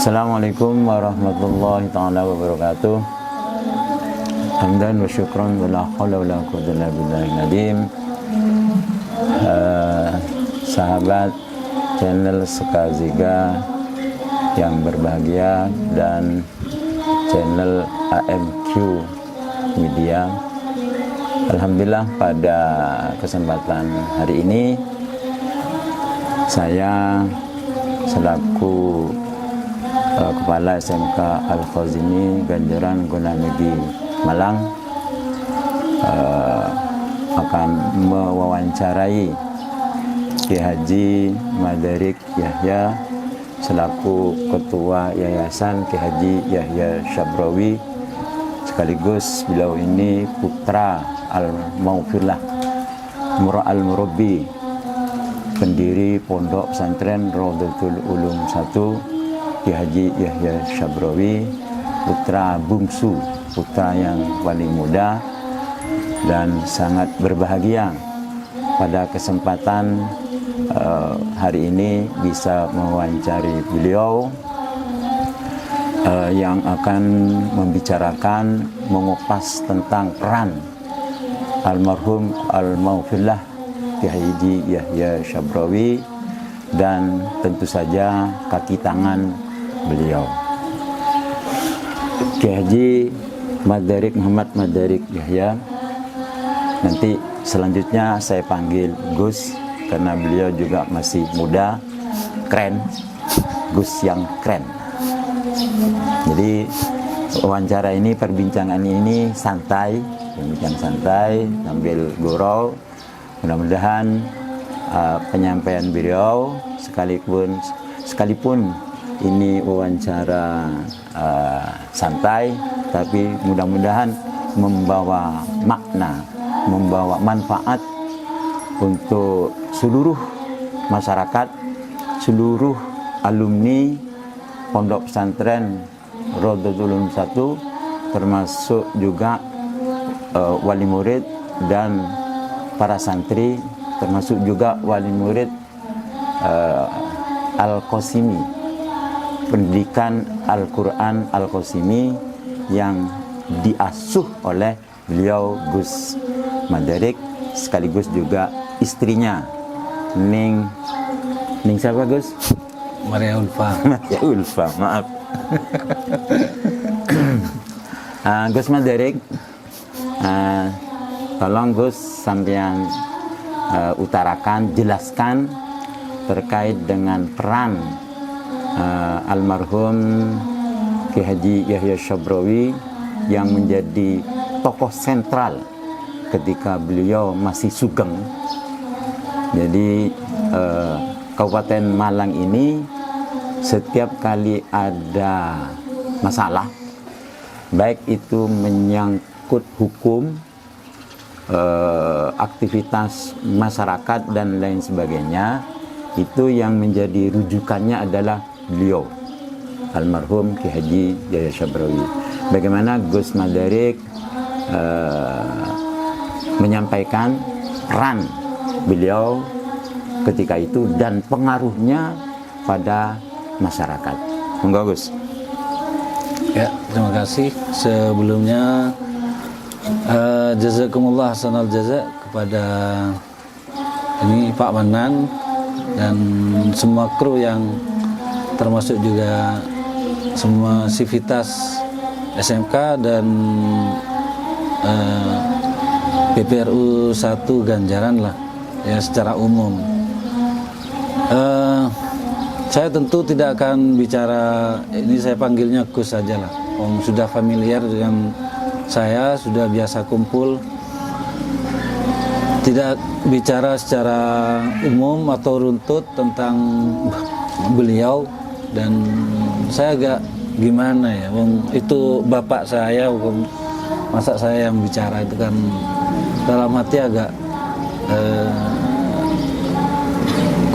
Assalamualaikum warahmatullahi ta'ala wabarakatuh. Hamdan wa syukran wa la hawla wa la quwwata illa billahil azim. Sahabat channel Sekaziga yang berbahagia dan channel AMQ Media, alhamdulillah pada kesempatan hari ini saya selaku Kepala SMK Al-Khazini Ganjaran Gonanegi Malang akan mewawancarai Ki Haji Madarik Yahya selaku Ketua Yayasan Ki Haji Yahya Syabrawi, sekaligus beliau ini putra Al-Maufillah Al-Murabbi, pendiri Pondok Pesantren Raudhatul Ulum 1 Ki Haji Yahya Syabrawi, putra bungsu, putra yang paling muda, dan sangat berbahagia pada kesempatan hari ini bisa mewawancari beliau yang akan membicarakan, mengupas tentang peran almarhum Al-Maufillah Ki Haji Yahya Syabrawi dan tentu saja kaki tangan beliau, Ki Haji Madarik Muhammad Madarik Yahya. Nanti selanjutnya saya panggil Gus karena beliau juga masih muda, keren, Gus yang keren. Jadi wawancara ini, perbincangan ini santai, bincang santai sambil gurau. Mudah-mudahan penyampaian beliau sekalipun ini wawancara santai, tapi mudah-mudahan membawa makna, membawa manfaat untuk seluruh masyarakat, seluruh alumni Pondok Pesantren Raudhatul Ulum 1, termasuk juga wali murid dan para santri, termasuk juga wali murid Al-Qasimi, pendidikan Al-Quran Al-Qasimi yang diasuh oleh beliau Gus Madarik, sekaligus juga istrinya Ning siapa Gus? Maria Ulfa. Maria Ulfa, maaf. Gus Madarik, tolong Gus sampean utarakan, jelaskan terkait dengan peran almarhum Ki Haji Yahya Syabrawi yang menjadi tokoh sentral ketika beliau masih sugeng. Jadi Kabupaten Malang ini setiap kali ada masalah, baik itu menyangkut hukum, aktivitas masyarakat dan lain sebagainya, itu yang menjadi rujukannya adalah beliau, almarhum Ki Haji Yahya Syabrawi. Bagaimana Gus Madarik menyampaikan peran beliau ketika itu dan pengaruhnya pada masyarakat. Monggo Gus. Ya, terima kasih. Sebelumnya jazakumullah hasanal jaza kepada ini Pak Manan dan semua kru yang termasuk juga semua sivitas SMK dan PPRU 1 Ganjaran lah ya secara umum. Saya tentu tidak akan bicara, ini saya panggilnya Gus saja lah. Om sudah familiar dengan saya, sudah biasa kumpul. Tidak bicara secara umum atau runtut tentang beliau, dan saya agak gimana ya, itu bapak saya, masa saya yang bicara, itu kan dalam hati agak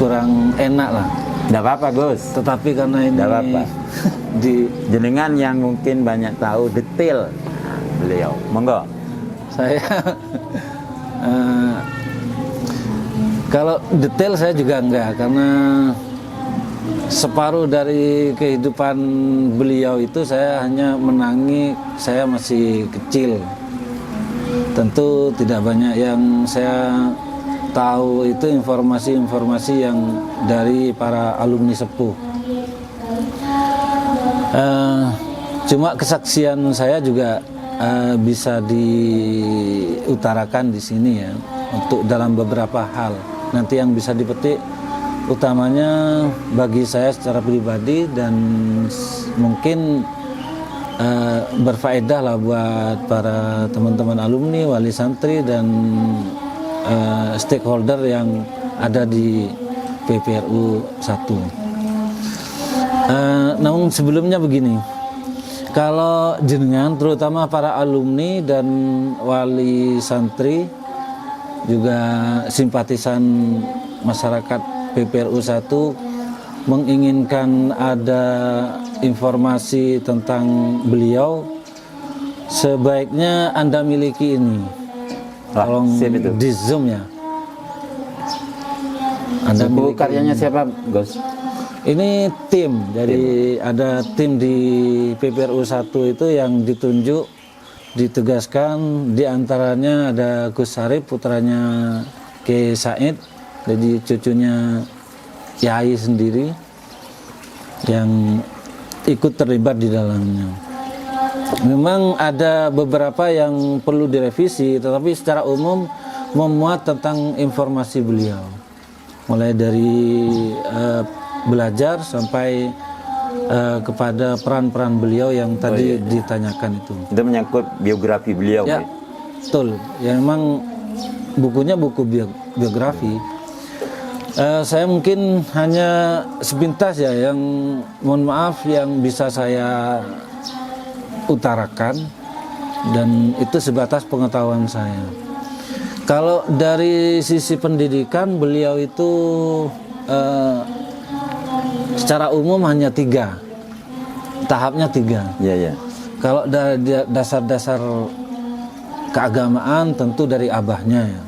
kurang enak lah. Tidak apa-apa Gus. Tetapi karena ini di jenengan yang mungkin banyak tahu detail beliau, monggo. Saya kalau detail saya juga enggak, karena separuh dari kehidupan beliau itu saya hanya menangi, saya masih kecil. Tentu tidak banyak yang saya tahu, itu informasi-informasi yang dari para alumni sepuh. Cuma kesaksian saya juga bisa diutarakan di sini ya, untuk dalam beberapa hal. Nanti yang bisa dipetik utamanya bagi saya secara pribadi dan mungkin berfaedah lah buat para teman-teman alumni, wali santri dan stakeholder yang ada di PPRU 1. Namun sebelumnya begini, kalau jenengan terutama para alumni dan wali santri juga simpatisan masyarakat PPRU 1 menginginkan ada informasi tentang beliau, sebaiknya Anda miliki ini. Tolong di zoom ya. Anda buku karyanya siapa, Gus? Ini tim, jadi ada tim di PPRU 1 itu yang ditunjuk, ditugaskan, diantaranya ada Gus Sarip, putranya Kiai Said, jadi cucunya Kiai sendiri yang ikut terlibat di dalamnya. Memang ada beberapa yang perlu direvisi, tetapi secara umum memuat tentang informasi beliau, mulai dari belajar sampai kepada peran-peran beliau yang tadi ditanyakan itu. Itu menyangkut biografi beliau. Ya, betul. Ya, memang bukunya buku biografi. Saya mungkin hanya sepintas ya, yang mohon maaf yang bisa saya utarakan, dan itu sebatas pengetahuan saya. Kalau dari sisi pendidikan, beliau itu secara umum hanya 3, tahapnya 3. Iya, iya. Kalau dari dasar-dasar keagamaan tentu dari abahnya ya.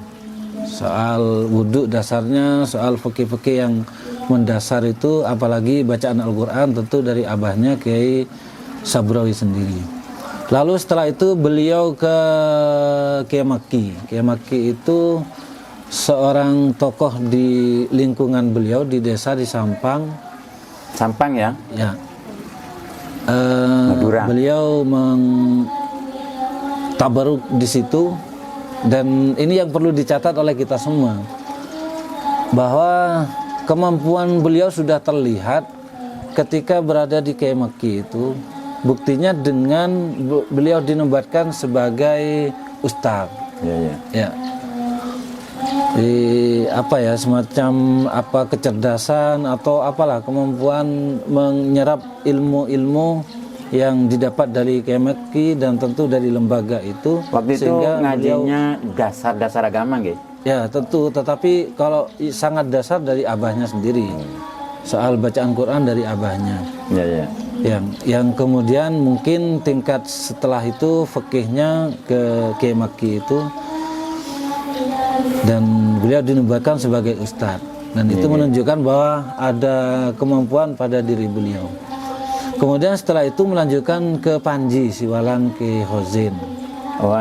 Soal wudhu dasarnya, soal fikih-fikih yang mendasar itu, apalagi bacaan Al-Quran tentu dari abahnya Kiai Sabrawi sendiri. Lalu setelah itu beliau ke Kiai Maki. Kiai Maki itu seorang tokoh di lingkungan beliau di desa di Sampang. Sampang ya? Ya. Madura. Beliau tabaruk di situ, dan ini yang perlu dicatat oleh kita semua, bahwa kemampuan beliau sudah terlihat ketika berada di Kiai Maki itu. Buktinya dengan beliau dinobatkan sebagai ustadz. Iya, iya. Ya. Apa ya, semacam apa kecerdasan atau apalah, kemampuan menyerap ilmu-ilmu yang didapat dari Kiai Maki dan tentu dari lembaga itu. Waktu itu ngajinya dasar-dasar agama gitu. Ya tentu, tetapi kalau sangat dasar dari abahnya sendiri. Soal bacaan Quran dari abahnya. Iya, iya. Yang kemudian mungkin tingkat setelah itu fikihnya ke Kiai Maki itu, dan beliau dinobatkan sebagai ustadz, dan itu menunjukkan bahwa ada kemampuan pada diri beliau. Kemudian setelah itu melanjutkan ke Panji, Siwalan Kiai Hozin. Oh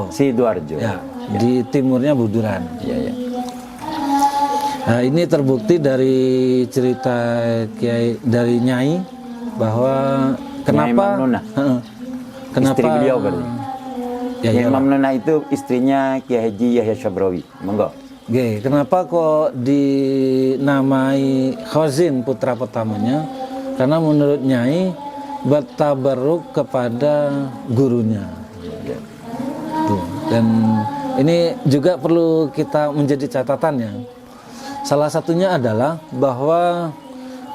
Sidoarjo. Ya, di timurnya Buduran. Iya, iya. Nah, ini terbukti dari cerita Kiai, dari Nyai, bahwa kenapa Istri beliau berarti. Ya, Imam Nuna itu istrinya Kiai Haji Yahya Sabrawi. Monggo. Oke, kenapa kok dinamai Khazin putra pertamanya? Karena menurut Nyai bertabaruk kepada gurunya. Tuh. Dan ini juga perlu kita menjadi catatannya. Salah satunya adalah bahwa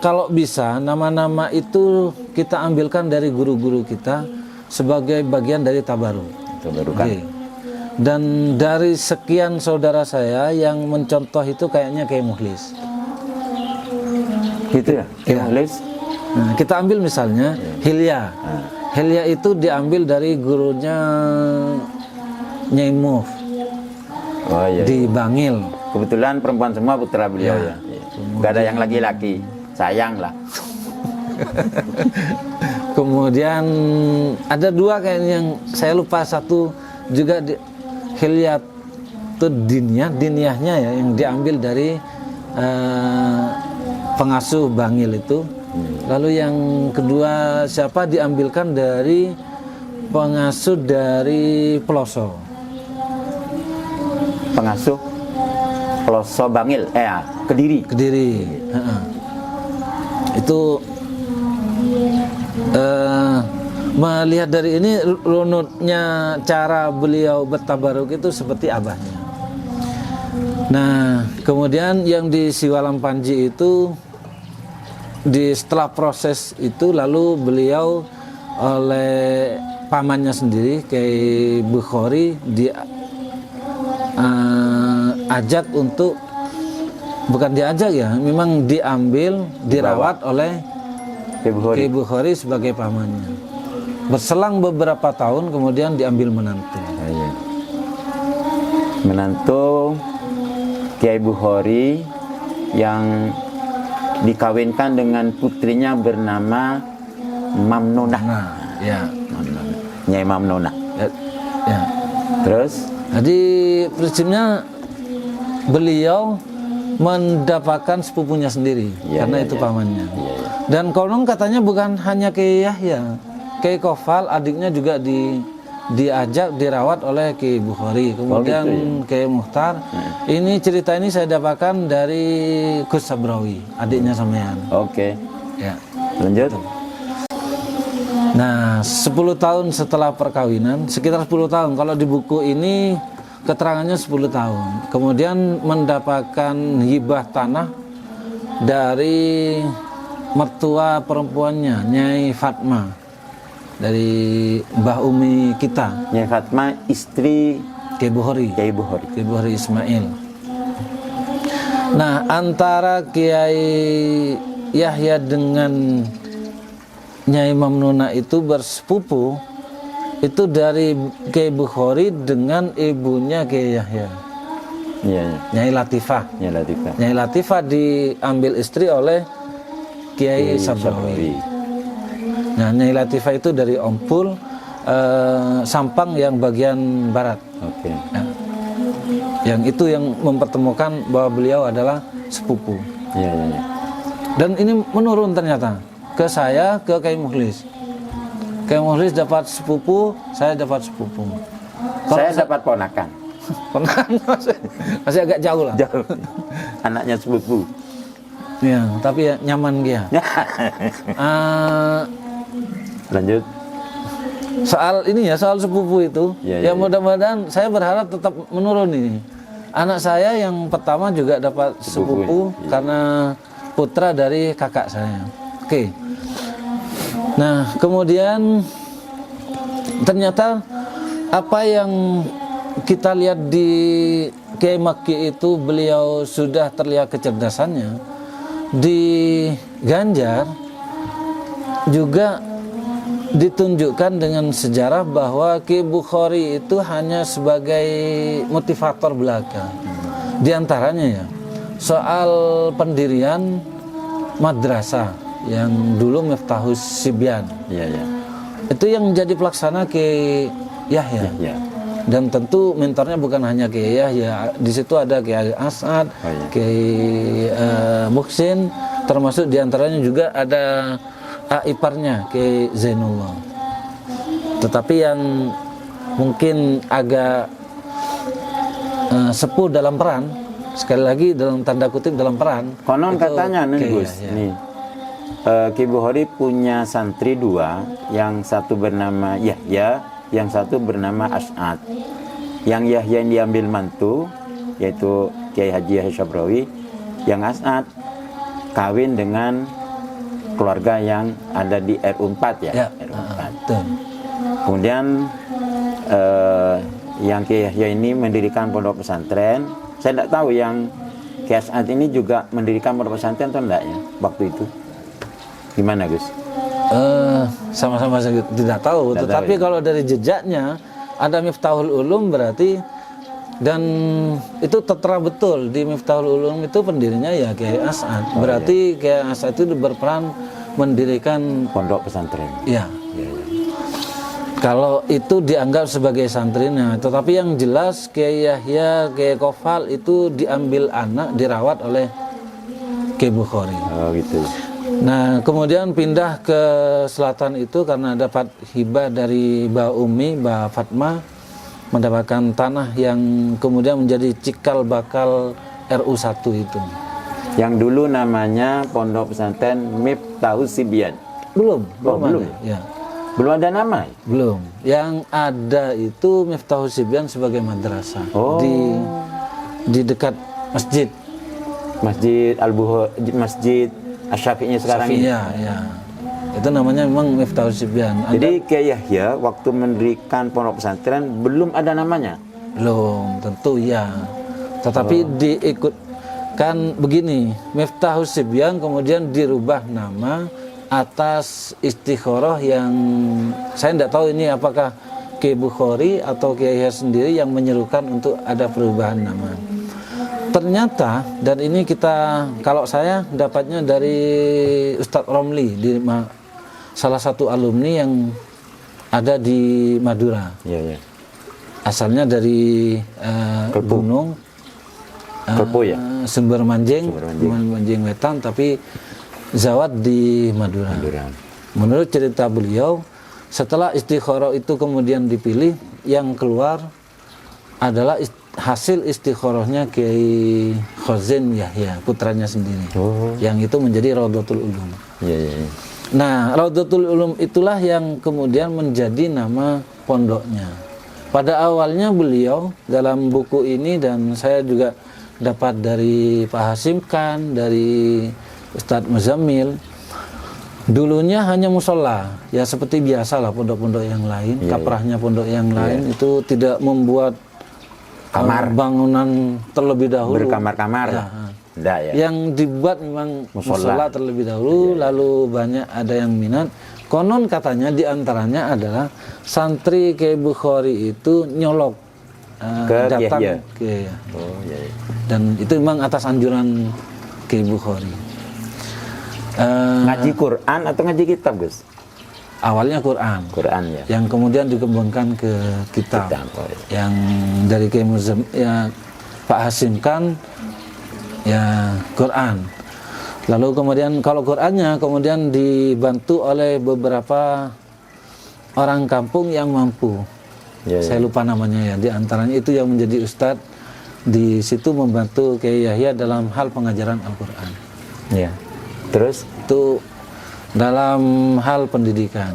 kalau bisa nama-nama itu kita ambilkan dari guru-guru kita sebagai bagian dari tabaruk. Tabarukan. Dan dari sekian saudara saya yang mencontoh itu kayaknya Kiai Mukhlis. Gitu ya? Kiai Mukhlis. Nah, kita ambil misalnya Hilya. Hilya itu diambil dari gurunya Nyai Muf Oh, iya. di Bangil. Kebetulan perempuan semua putra beliau ya. Gak ada yang laki-laki. Sayang lah. Kemudian ada dua kayaknya yang saya lupa, satu juga di Hilyatud Diniyahnya ya, yang diambil dari pengasuh Bangil itu. Lalu yang kedua siapa diambilkan dari pengasuh dari Peloso. Pengasuh Peloso Bangil, Kediri. Heeh. Itu melihat dari ini runutnya cara beliau bertabaruk itu seperti abahnya. Nah, kemudian yang di Siwalam Panji itu setelah proses itu lalu beliau oleh pamannya sendiri Kiai Bukhari ajak untuk, bukan diajak ya, memang diambil, dirawat oleh Kiai Bukhari sebagai pamannya. Berselang beberapa tahun kemudian diambil menantu. Menantu Kiai Bukhari yang dikawinkan dengan putrinya bernama Mamnunah. Ya. Nyai Mamnunah. Ya. Terus? Jadi prinsipnya beliau mendapatkan sepupunya sendiri karena itu pamannya. Dan konon katanya bukan hanya Kiai Yahya, Kiai Kofal adiknya juga diajak dirawat oleh Kiai Bukhari. Kemudian Kiai Muhtar. Ini cerita ini saya dapatkan dari Gus Sabrawi, adiknya sampean. Oke. Ya. Lanjut. Nah, 10 tahun setelah perkawinan, sekitar 10 tahun. Kalau di buku ini keterangannya 10 tahun. Kemudian mendapatkan hibah tanah dari mertua perempuannya, Nyai Fatma, dari Mbah Umi kita. Nyai Fatma istri Kiai Bukhari. Kiai Bukhari. Kiai Bukhari Ismail. Nah, antara Kiai Yahya dengan Nyai Mamnunah itu bersepupu itu dari Kiai Bukhari dengan ibunya Kiai Yahya. Iya. Nyai Latifah. Nyai Latifah diambil istri oleh Kiai Sabrawi. Nah, Nyai Latifah itu dari Ompul, Sampang yang bagian barat. Oke. Nah, yang itu yang mempertemukan bahwa beliau adalah sepupu. Iya. Dan ini menurun ternyata ke saya, ke Kiai Mukhlis. Kiai Mukhlis dapat sepupu, saya dapat sepupu. Saya dapat ponakan. Ponakan masih agak jauh lah. Jauh. Anaknya sepupu. Ya, tapi ya nyaman dia. Lanjut. Soal ini ya, soal sepupu itu, ya mudah-mudahan saya berharap tetap menurun ini. Anak saya yang pertama juga dapat sepupu karena putra dari kakak saya. Oke. Nah, kemudian ternyata apa yang kita lihat di Kiai Makki itu, beliau sudah terlihat kecerdasannya. Di Ganjar juga ditunjukkan dengan sejarah bahwa Kiai Bukhari itu hanya sebagai motivator belaka. Di antaranya ya, soal pendirian madrasah yang dulu Miftahus Sibyan. Iya. Itu yang jadi pelaksana Kiai Yahya. Dan tentu mentornya bukan hanya Kiai Yahya. Di situ ada Kiai As'ad, Kiai Muhsin, termasuk diantaranya juga ada iparnya Kiai Zainullah. Tetapi yang mungkin agak sepuh dalam peran, sekali lagi dalam tanda kutip dalam peran. Konon katanya nih Gus, nih Kiai Bukhari punya santri dua, yang satu bernama Yahya, yang satu bernama As'ad. Yang Yahya yang diambil mantu, yaitu Kiai Haji Yahya Sabrawi. Yang As'ad kawin dengan keluarga yang ada di RU4 ya. RU4. Kemudian yang Kiai Yahya ini mendirikan pondok pesantren. Saya tidak tahu yang Kiai As'ad ini juga mendirikan pondok pesantren atau enggak ya waktu itu. Gimana Gus? Sama-sama saya tidak tahu. Tetapi kalau dari jejaknya ada Miftahul Ulum, berarti Dan itu tertera betul di Miftahul Ulum itu pendirinya ya Kiai As'ad. Berarti Kiai As'ad itu berperan mendirikan Pondok pesantren. ya. Ya, ya. Kalau itu dianggap sebagai santrinya, tetapi yang jelas Kiai Yahya, Kiai Kofal itu diambil anak, dirawat oleh Kiai Bukhari. Oh gitu. Nah, kemudian pindah ke selatan itu karena dapat hibah dari Mbak Umi, Mbak Fatma, mendapatkan tanah yang kemudian menjadi cikal bakal RU1 itu. Yang dulu namanya Pondok Pesantren Miftahus Sibyan. Belum belum. ada. Ya. Belum ada nama. Belum. Yang ada itu Miftahus Sibyan sebagai madrasah Oh. di dekat masjid. Masjid Masjid Asy-Syafi'iyah sekarang ini. Safiyah, ya. Itu namanya memang Miftahus Sibyan. Jadi Kiai Yahya waktu mendirikan pondok pesantren belum ada namanya. Belum, tentu ya. Tetapi diikutkan begini, Miftahus Sibyan kemudian dirubah nama atas istikharah yang saya tidak tahu ini apakah Kiai Bukhari atau Kiai Yahya sendiri yang menyerukan untuk ada perubahan nama. Ternyata, dan ini kalau saya dapatnya dari Ustadz Romli, salah satu alumni yang ada di Madura. Iya, iya. Asalnya dari Gunung Kelpo ya? Sumber Manjing Wetan, tapi zawat di Madura. Menurut cerita beliau, setelah istikharah itu kemudian dipilih, yang keluar adalah hasil istikharahnya Kiai Khazin Yahya, putranya sendiri. Yang itu menjadi Raudhatul Ulum. Iya, iya, iya. Nah, Raudhatul Ulum itulah yang kemudian menjadi nama pondoknya. Pada awalnya beliau dalam buku ini, dan saya juga dapat dari Pak Hasim Khan, dari Ustadz Muzammil, dulunya hanya musola, ya seperti biasa lah pondok-pondok yang lain, kaprahnya pondok yang lain itu tidak membuat kamar bangunan terlebih dahulu, berkamar-kamar. Ya. Enggak ya. Yang dibuat memang musola terlebih dahulu, lalu banyak ada yang minat. Konon katanya diantaranya adalah santri Kiai Bukhari itu nyolok datang ke Oh, iya, iya. dan itu memang atas anjuran Kiai Bukhari. Ngaji Quran atau ngaji kitab, Gus? Awalnya Quran. Quran ya. Yang kemudian dikembangkan ke kitab. Oh, iya. Yang dari Kiai ya Pak Hasim Khan ya Quran. Lalu kemudian kalau Qurannya kemudian dibantu oleh beberapa orang kampung yang mampu. Ya, Saya lupa namanya ya. Di antaranya itu yang menjadi ustadz di situ membantu Kiai Yahya dalam hal pengajaran Al-Quran. Ya. Terus Itu dalam hal pendidikan.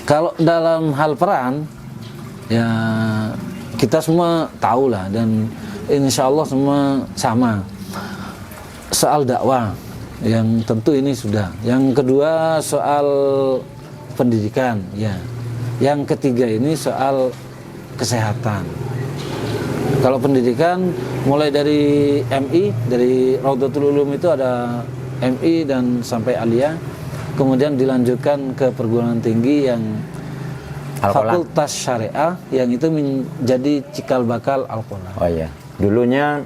Kalau dalam hal peran, ya kita semua tahu lah, dan insya Allah semua sama. Soal dakwah, yang tentu ini sudah. Yang kedua soal pendidikan, ya. Yang ketiga ini soal kesehatan. Kalau pendidikan mulai dari MI, dari Raudhatul Ulum itu ada MI dan sampai Aliyah, kemudian dilanjutkan ke perguruan tinggi yang Fakultas Syariah, yang itu menjadi cikal bakal Al-Qolam. oh ya. Dulunya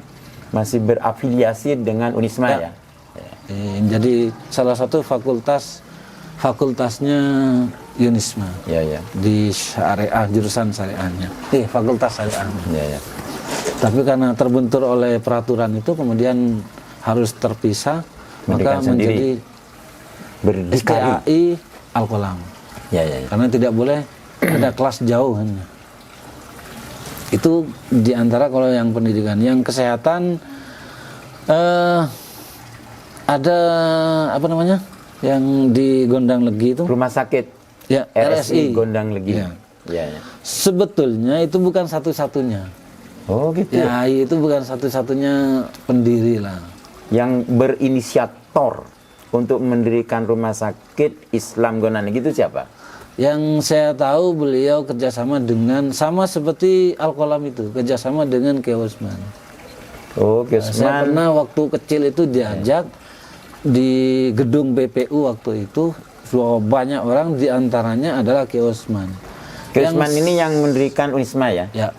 masih berafiliasi dengan Unisma ya. Jadi salah satu fakultasnya Unisma. Ya, ya. Di syariah, jurusan syariahnya. Fakultas syariah. Ya, ya. Tapi karena terbentur oleh peraturan itu kemudian harus terpisah, maka menjadi berdikari IKAI Al-Qolam. Ya, ya, ya. Karena tidak boleh ada kelas jauh hanya. Itu diantara kalau yang pendidikan. Yang kesehatan ada apa namanya? Yang di Gondang Legi itu Rumah sakit ya, RSI Gondang Legi. Ya. Ya, ya. Sebetulnya itu bukan satu-satunya. Oh gitu. Ya, itu bukan satu-satunya pendiri lah. Yang berinisiator untuk mendirikan rumah sakit Islam Gondang Legi itu siapa? Yang saya tahu beliau kerjasama dengan, sama seperti Al-Qolam itu, kerjasama dengan Kiai Usman. Oh, Kiai Saya Usman. pernah waktu kecil itu diajak di gedung BPU waktu itu, banyak orang, diantaranya adalah Kiai Usman. Ki Usman ini yang mendirikan Unisma ya? Ya,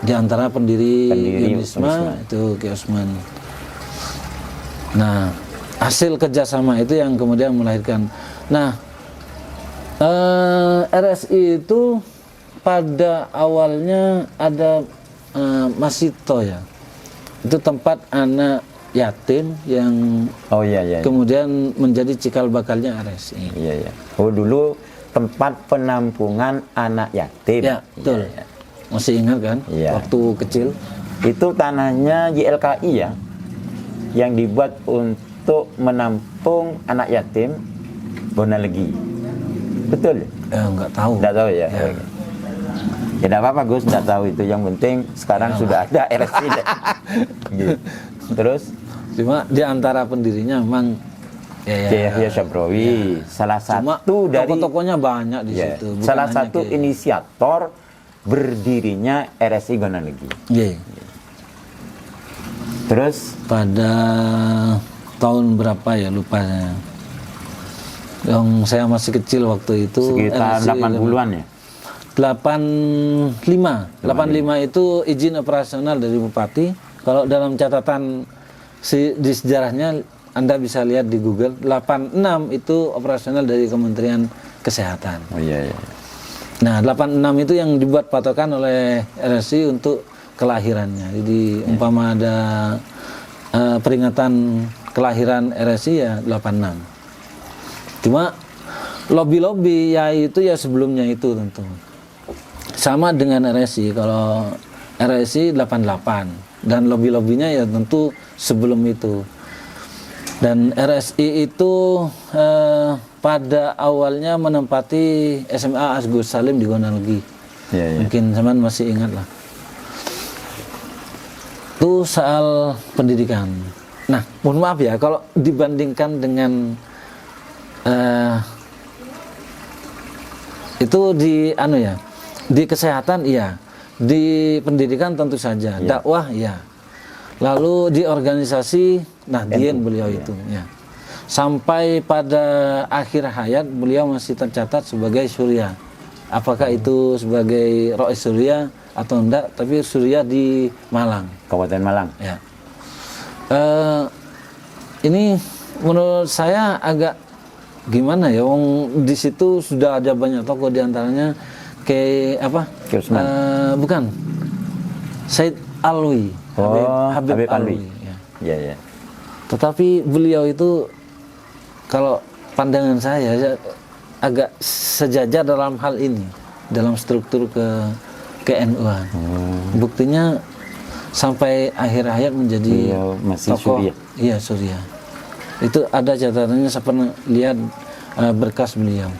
di antara pendiri Unisma. Unisma itu Ki Usman. Nah, hasil kerjasama itu yang kemudian melahirkan. Nah, RSI itu pada awalnya ada Masito ya, itu tempat anak yatim yang kemudian menjadi cikal bakalnya RSI. Iya, iya. Oh, dulu tempat penampungan anak yatim. Ya, betul. Iya, iya. Masih ingat kan? Iya. Waktu kecil. Itu tanahnya YLKI ya, yang dibuat untuk menampung anak yatim Bonalegi. Betul? Nggak tahu. Nggak tahu ya? Ya. Oke. Ya enggak apa-apa Gus, enggak tahu itu. Yang penting sekarang sudah ada RSI. Gitu. Terus? Cuma di antara pendirinya memang Yahya Sabrawi, salah satu dari toko-tokonya banyak di situ. Bukan salah hanya satu inisiator berdirinya RSI Gonalegi. Iya. Terus Pada tahun berapa ya, lupa saya. Yang saya masih kecil waktu itu. sekitar RSI 80-an ya? 85 itu izin operasional dari Bupati. Kalau dalam catatan di sejarahnya Anda bisa lihat di Google, 86 itu operasional dari Kementerian Kesehatan. Oh iya, iya. Nah, 86 itu yang dibuat patokan oleh RSI untuk kelahirannya. Jadi umpama ada peringatan kelahiran RSI ya 86. Cuma lobby-lobby ya itu ya sebelumnya itu tentu. Sama dengan RSI, kalau RSI 88 dan lobby-lobbynya ya tentu sebelum itu. Dan RSI itu pada awalnya menempati SMA Asgus Salim di Gonalegi. Iya, iya. Mungkin teman masih ingat lah. Itu soal pendidikan. Nah, mohon maaf ya kalau dibandingkan dengan itu di di kesehatan iya, di pendidikan tentu saja, dakwah iya. Lalu di organisasi Nahdien beliau itu ya. Sampai pada akhir hayat beliau masih tercatat sebagai surya. Apakah itu sebagai Rois Surya atau enggak, tapi surya di Malang, Kabupaten Malang. ya. Ini menurut saya agak gimana ya, wong di situ sudah ada banyak tokoh, diantaranya kayak apa? Ki Usman. Bukan, Said Alwi. Habib Alwi. Ya. Iya, iya. Tetapi beliau itu kalau pandangan saya agak sejajar dalam hal ini, dalam struktur ke-NU-an. Buktinya sampai akhir hayat menjadi masih tokoh. surya. Iya, surya. Itu ada catatannya, saya pernah lihat berkas beliau.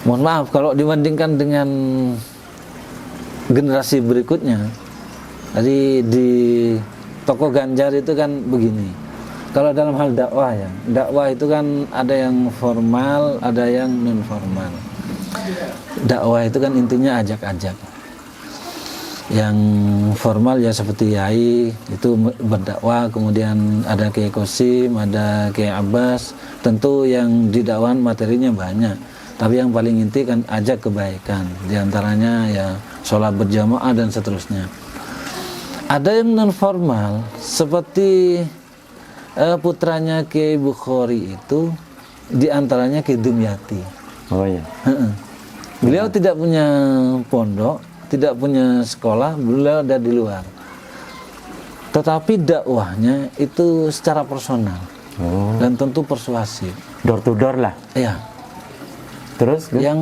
Mohon maaf kalau dibandingkan dengan generasi berikutnya. Jadi di tokoh Ganjar itu kan begini. Kalau dalam hal dakwah ya, dakwah itu kan ada yang formal, ada yang non formal. Dakwah itu kan intinya ajak-ajak. Yang formal ya seperti Yai itu berdakwah, kemudian ada Kiai Kosim, ada Kiai Abbas. Tentu yang didakwakan materinya banyak, tapi yang paling inti kan ajak kebaikan. Di antaranya ya sholat berjamaah dan seterusnya. Ada yang non formal seperti putranya Kiai Bukhari itu, di antaranya Kiai Dumyati. Oh iya. Beliau tidak punya pondok, tidak punya sekolah, beliau ada di luar. Tetapi dakwahnya itu secara personal dan tentu persuasif. Door to door lah. Ya. Terus Yang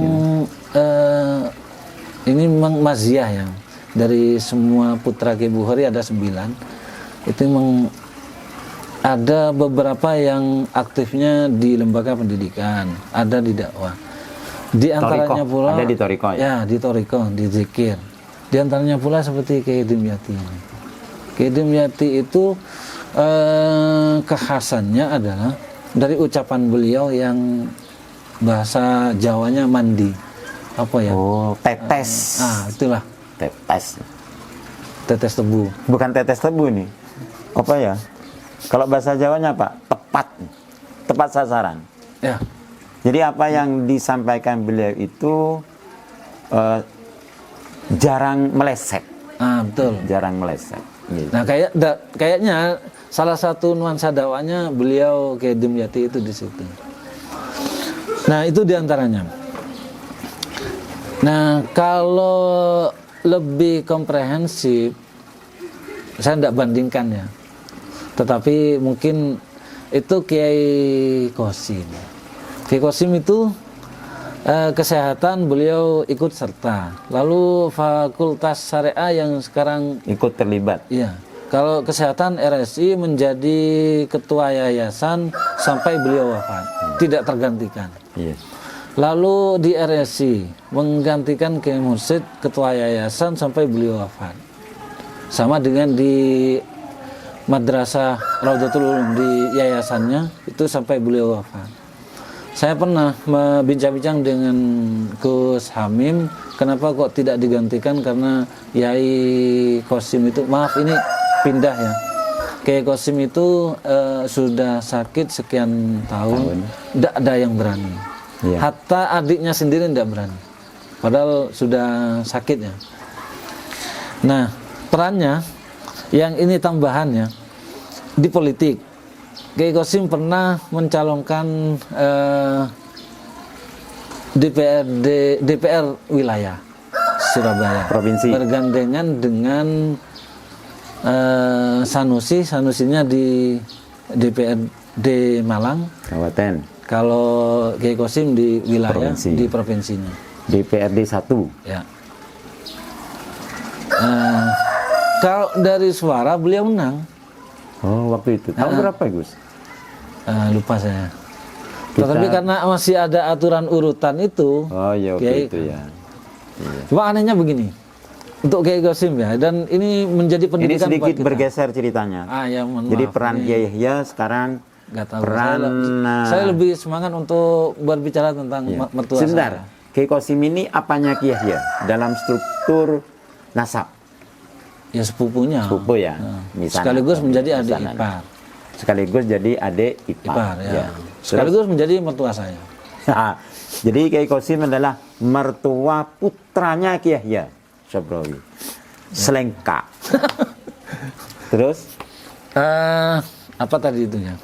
ini memang maziah yang dari semua putra Kiai Bukhari ada 9. Itu memang ada beberapa yang aktifnya di lembaga pendidikan, ada di dakwah. Di antaranya pula ada di Toriko ya? Ya, di Toriko, di zikir. Di antaranya pula seperti Kiai Dimyati. Kiai Dimyati itu kekhasannya adalah dari ucapan beliau yang bahasa Jawanya mandi. Apa ya? Oh, tetes. Itulah. Tetes. Tetes tebu. Bukan tetes tebu nih. Apa ya? Kalau bahasa Jawanya apa? Tepat. Tepat sasaran. Ya. Jadi apa yang disampaikan beliau itu jarang meleset. Betul. Jarang meleset. Gitu. Nah, kayaknya salah satu nuansa dakwahnya beliau kayak Dimyati itu di situ. Nah, itu diantaranya. Nah, kalau lebih komprehensif, saya tidak bandingkan ya. Tetapi mungkin itu Kiai Qasim. Kiai Qasim itu kesehatan beliau ikut serta. Lalu Fakultas Syariah yang sekarang Ikut terlibat. iya. Kalau kesehatan RSI menjadi ketua yayasan sampai beliau wafat, tidak tergantikan. Iya. Lalu di RSI menggantikan Kiai Mursyid ketua yayasan sampai beliau wafat. Sama dengan di Madrasah Raudatul Ulum di yayasannya itu sampai beliau wafat. Saya pernah berbincang-bincang dengan Gus Hamim, kenapa kok tidak digantikan, karena Yai Qasim itu, maaf ini pindah ya, Kiai Qasim itu sudah sakit sekian tahun, tidak ada yang berani. Iya. Hatta adiknya sendiri tidak berani, padahal sudah sakit ya. Nah, perannya yang ini tambahannya di politik. Kiai Qasim pernah mencalonkan DPR wilayah Surabaya, Provinsi. bergandengan dengan Sanusinya di DPRD Malang. Kabupaten. Kalau Kiai Qasim di wilayah Provinsi. di provinsinya. DPRD 1. Ya. Kalau dari suara beliau menang. Oh, waktu itu. Tahun berapa, Gus? Lupa saya. Kita- Tetapi karena masih ada aturan urutan itu. Oh, iya waktu Kiai- itu ya. Iya. Cuma anehnya begini. Untuk Kiai Qasim ya, dan ini menjadi Ini pendidikan buat sedikit kita. bergeser ceritanya. Ya, mohon Jadi maaf. peran Ini Kiai Yahya sekarang nggak tahu. peran Saya lebih semangat untuk berbicara tentang Iya. mertua Sebentar. saya. Kiai Qasim ini apanya Kiai Yahya dalam struktur nasab? Ya sepupunya. Sepupu ya. Nah, Misalnya. sekaligus menjadi adik Misalnya. ipar. Sekaligus jadi adik ipar. Ipar ya. Ya. Sekaligus menjadi mertua saya. Nah, jadi Kiai Qasim adalah mertua putranya Kiai Yahya Syabrawi. Selengkap. Terus Apa tadi itu ya?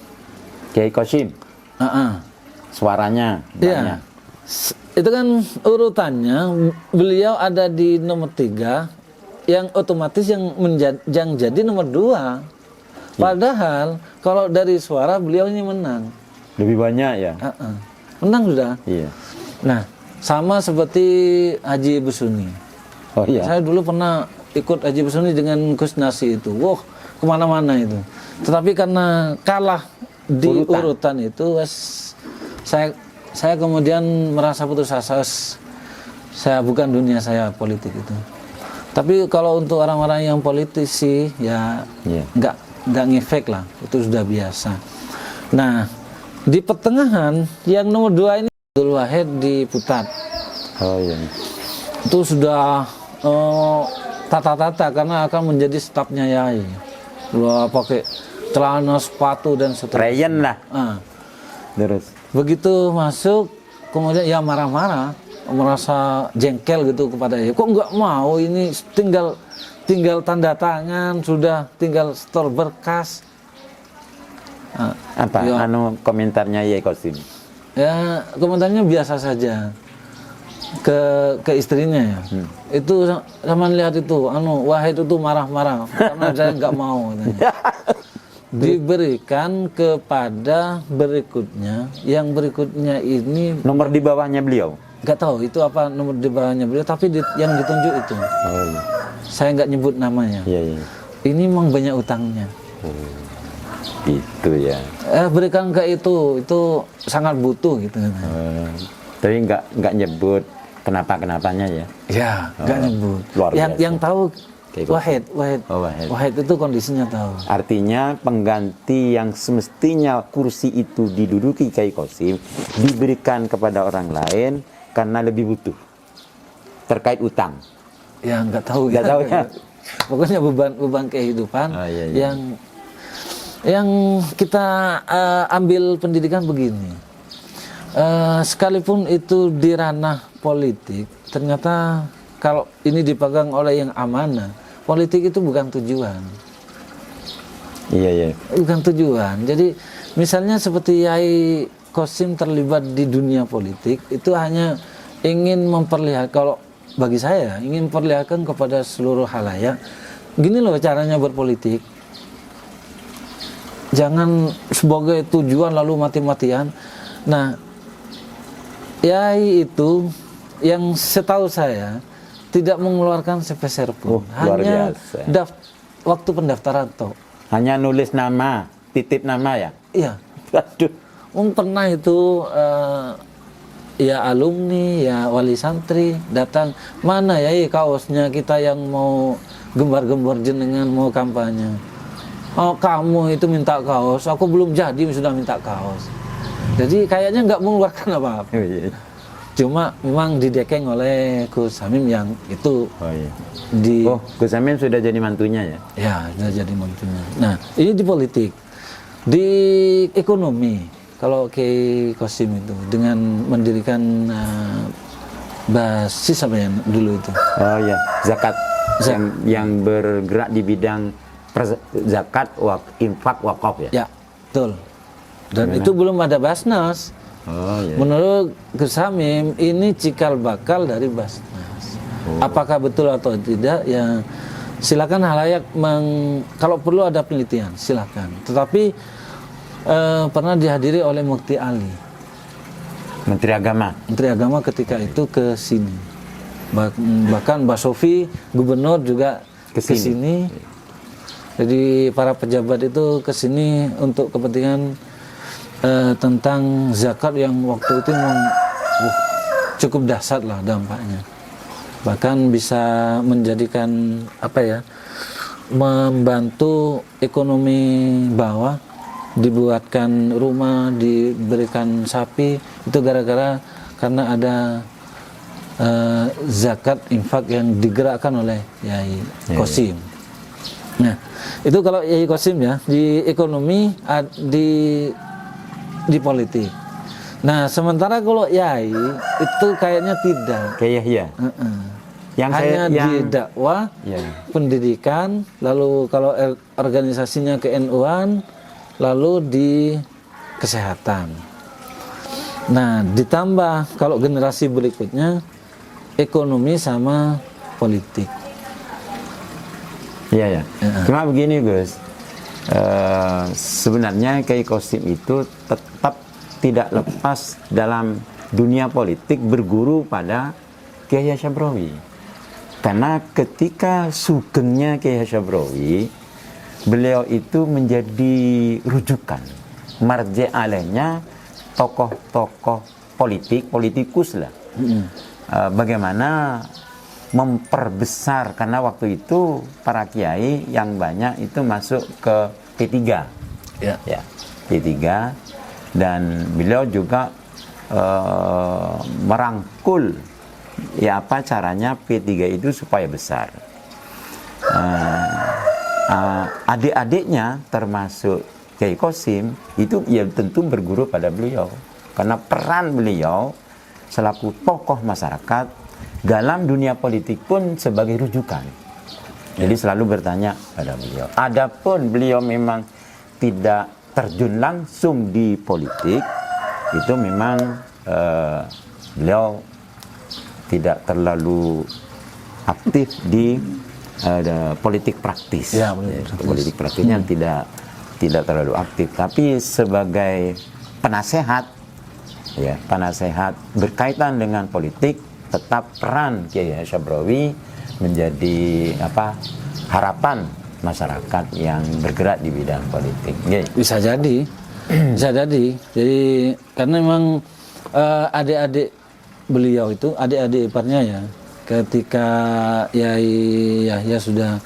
Kiai Qasim suaranya banyak. Iya. Itu kan urutannya beliau ada di nomor 3, yang otomatis yang jadi nomor 2. Padahal kalau dari suara beliau ini menang. Lebih banyak ya. Menang sudah. Iya. Nah, sama seperti Haji Busuni. Oh iya. Saya dulu pernah ikut Haji Busuni dengan Gus Nasi itu. Wah, kemana-mana itu. Tetapi karena kalah di urutan itu, saya kemudian merasa putus asa. Saya bukan dunia saya politik itu. Tapi kalau untuk orang-orang yang politisi ya nggak ngefek lah, itu sudah biasa. Nah, di pertengahan yang nomor 2 ini Abdul Wahid di Putat. Oh iya. Itu sudah tata-tata karena akan menjadi stafnya Yai. Luar pakai celana, sepatu dan seterusnya. Rayen lah. Terus Begitu masuk, kemudian ya marah-marah, merasa jengkel gitu kepada Yai. Kok nggak mau, ini tinggal tanda tangan, sudah tinggal setor berkas. apa? Ya. Komentarnya Kiai Qasim. Ya komentarnya biasa saja ke istrinya ya. Itu sama lihat itu, Wahid itu marah-marah karena saya nggak mau. Katanya. Diberikan kepada berikutnya, yang berikutnya ini Nomor di bawahnya beliau. nggak tahu itu apa nomor di bawahnya beliau, tapi yang ditunjuk itu. Oh iya. Saya nggak nyebut namanya. Iya iya. Ini memang banyak utangnya. Gitu ya. Berikan ke itu sangat butuh gitu. Tapi nggak nyebut kenapanya ya. Ya, nggak nyebut. Luar biasa. Yang tahu Kayak Wahid. Oh, Wahid. Wahid itu kondisinya tahu. Artinya pengganti yang semestinya kursi itu diduduki Kiai Qasim diberikan kepada orang lain karena lebih butuh terkait utang. Ya nggak tahu. Nggak tahu ya. Pokoknya beban kehidupan Iya. yang kita ambil pendidikan begini. sekalipun itu di ranah politik, ternyata kalau ini dipegang oleh yang amanah, politik itu bukan tujuan. Iya, iya. Bukan tujuan. Jadi misalnya seperti Yai Qasim terlibat di dunia politik, itu hanya ingin memperlihatkan, kalau bagi saya ingin memperlihatkan kepada seluruh halayak, gini loh caranya berpolitik. Jangan sebagai tujuan lalu mati-matian. Nah, Yai itu yang setahu saya tidak mengeluarkan sepeser pun, luar hanya biasa. waktu pendaftaran toh. Hanya nulis nama, titip nama ya? Iya. Aduh. Pernah itu ya alumni, ya wali santri datang, mana ya kaosnya kita yang mau gembar-gembar jenengan mau kampanye. Oh kamu itu minta kaos, aku belum jadi sudah minta kaos. Jadi kayaknya nggak mengeluarkan apa-apa. Oh, iya. Cuma memang didekeng oleh Gus Hamim yang itu Oh, iya. di Gus Hamim sudah jadi mantunya ya? ya sudah jadi menterinya. Nah ini di politik, di ekonomi. Kalau Kiai Qasim itu dengan mendirikan basis apa ya dulu itu? Oh iya, zakat yang bergerak di bidang zakat, infak, wakaf ya? Ya, betul. Dan itu belum ada Basnas. Oh iya. Menurut Gus Hamim ini cikal bakal dari Basnas. Apakah betul atau tidak ya silakan halayak kalau perlu ada penelitian silakan. Tetapi pernah dihadiri oleh Mukti Ali, Menteri Agama. Menteri Agama ketika itu ke sini. Bahkan Mbak Sofi gubernur juga ke sini. Jadi para pejabat itu ke sini untuk kepentingan tentang zakat yang waktu itu memang cukup dahsyat lah dampaknya. Bahkan bisa menjadikan apa ya, membantu ekonomi bawah, dibuatkan rumah, diberikan sapi, itu gara-gara karena ada zakat infak yang digerakkan oleh Yai Qasim. Nah, itu kalau Yai Qasim ya, di ekonomi, di politik. Nah, sementara kalau Yai itu kayaknya tidak. Kayak ya. Yang hanya di dakwah, pendidikan, lalu kalau organisasinya ke NU-an, lalu di kesehatan. Nah, ditambah kalau generasi berikutnya ekonomi sama politik. Iya ya. Cuma begini Gus, sebenarnya Kiai Qasim itu tetap tidak lepas dalam dunia politik berguru pada Kiai Hasyabrawi. Karena ketika sugengnya Kiai Hasyabrawi, beliau itu menjadi rujukan, marje alehnya tokoh-tokoh politik, politikus lah. Bagaimana memperbesar, karena waktu itu para kiai yang banyak itu masuk ke P3 ya, P3, dan beliau juga merangkul ya apa caranya P3 itu supaya besar. Adik-adiknya termasuk Kiai Qasim itu ya tentu berguru pada beliau, karena peran beliau selaku tokoh masyarakat dalam dunia politik pun sebagai rujukan. Jadi selalu bertanya pada beliau. Adapun beliau memang tidak terjun langsung di politik, itu memang beliau tidak terlalu aktif di politik praktis. Ya, politik praktisnya tidak terlalu aktif, tapi sebagai penasehat, ya penasehat berkaitan dengan politik, tetap peran Kiai Hasyabrawi menjadi harapan masyarakat yang bergerak di bidang politik. Bisa jadi, bisa jadi. Jadi karena memang adik-adik beliau itu, adik-adik iparnya ya, ketika Yai Yahya sudah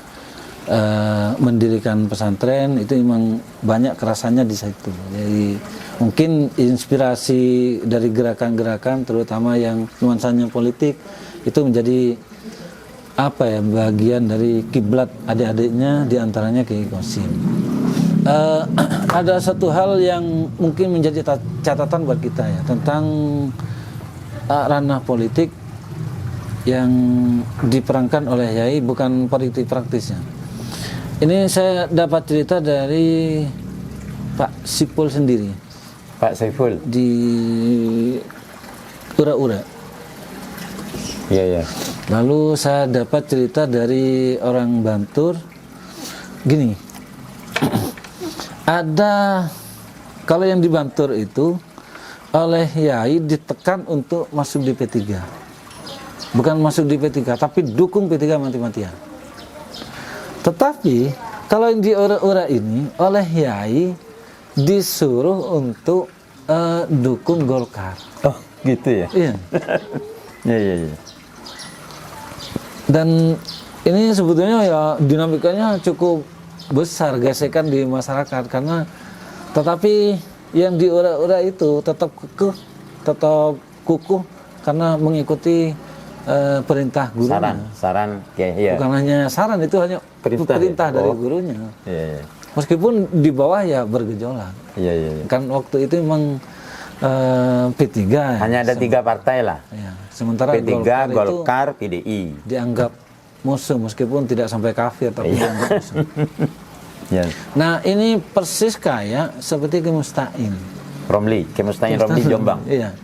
mendirikan pesantren, itu memang banyak kerasannya di situ. Jadi mungkin inspirasi dari gerakan-gerakan, terutama yang nuansanya politik, itu menjadi bagian dari kiblat adik-adiknya, diantaranya Kiai Qasim. ada satu hal yang mungkin menjadi catatan buat kita ya tentang ranah politik yang diperankan oleh Yai, bukan politik praktisnya. Ini saya dapat cerita dari Pak Sipul sendiri. Pak Saiful. Di Ura-Ura. Iya, iya. Lalu saya dapat cerita dari orang Bantur. Gini, ada, kalau yang di Bantur itu oleh Yai ditekan untuk masuk di P3. Bukan masuk di P3, tapi dukung P3 mati-matian. Tetapi kalau yang di Ura-Ura ini oleh Yai disuruh untuk dukung Golkar. Oh, gitu ya? Iya. Iya, iya, iya. Dan ini sebetulnya ya dinamikanya cukup besar, gesekan di masyarakat, karena tetapi yang di Ura-Ura itu tetap kukuh karena mengikuti perintah gurunya. Saran, ya, iya. Bukan hanya saran, itu hanya perintah ya? dari Oh. gurunya. Iya, iya. Meskipun di bawah ya bergejolak. Iya, iya, iya. Kan waktu itu memang P3 ya. Hanya ada 3 partai lah. Ya, sementara P3, itu Golkar, PDI. dianggap musuh, meskipun tidak sampai kafir, tapi dianggap musuh. Ya. Nah, ini persis kayak seperti Ki Mustain. Romli, Kemustain Romli Jombang. Iya.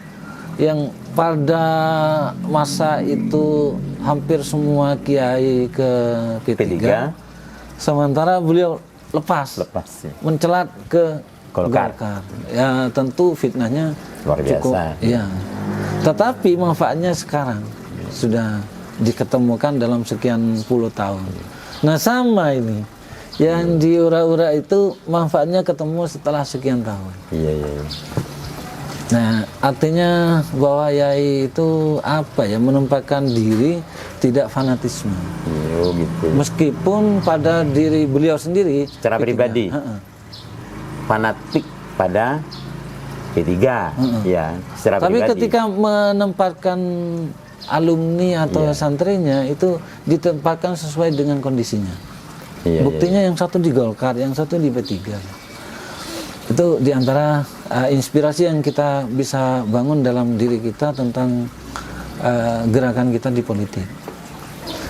Yang pada masa itu hampir semua kiai ke P3, P3. sementara beliau lepas Ya. mencelat ke Golkar. Ya tentu fitnahnya Luar cukup. biasa. Iya. Tetapi manfaatnya sekarang sudah diketemukan dalam sekian puluh tahun. Nah, sama ini yang di Ura-Ura itu manfaatnya ketemu setelah sekian tahun. Iya, iya, iya. Nah, artinya bahwa Yai itu apa ya, menempatkan diri, tidak fanatisme. Iya, gitu. Meskipun pada diri beliau sendiri Secara pribadi. Fanatik pada P3, ya, secara Tapi pribadi. ketika menempatkan alumni atau santrinya itu ditempatkan sesuai dengan kondisinya. Iya, Buktinya yang satu di Golkar, yang satu di P3. Itu diantara inspirasi yang kita bisa bangun dalam diri kita tentang gerakan kita di politik.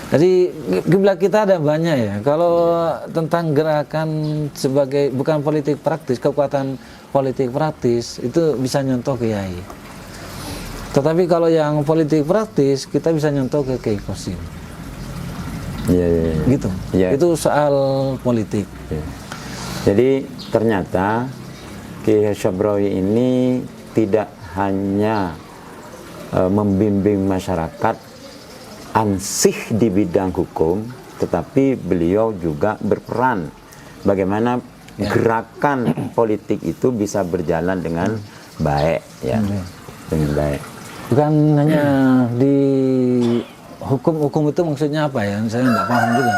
Jadi kiblat kita ada banyak ya. Kalau tentang gerakan sebagai bukan politik praktis, kekuatan politik praktis itu bisa nyontoh ke Yai. Tetapi kalau yang politik praktis kita bisa nyontoh ke Kiai Qasim. Iya, iya, iya. Gitu. Iya. Itu soal politik. Iya. Jadi ternyata Kiai Syabrawi ini tidak hanya membimbing masyarakat ansih di bidang hukum, tetapi beliau juga berperan bagaimana gerakan politik itu bisa berjalan dengan baik, ya, dengan baik. Bukan hanya di hukum itu maksudnya apa ya? Saya nggak paham juga.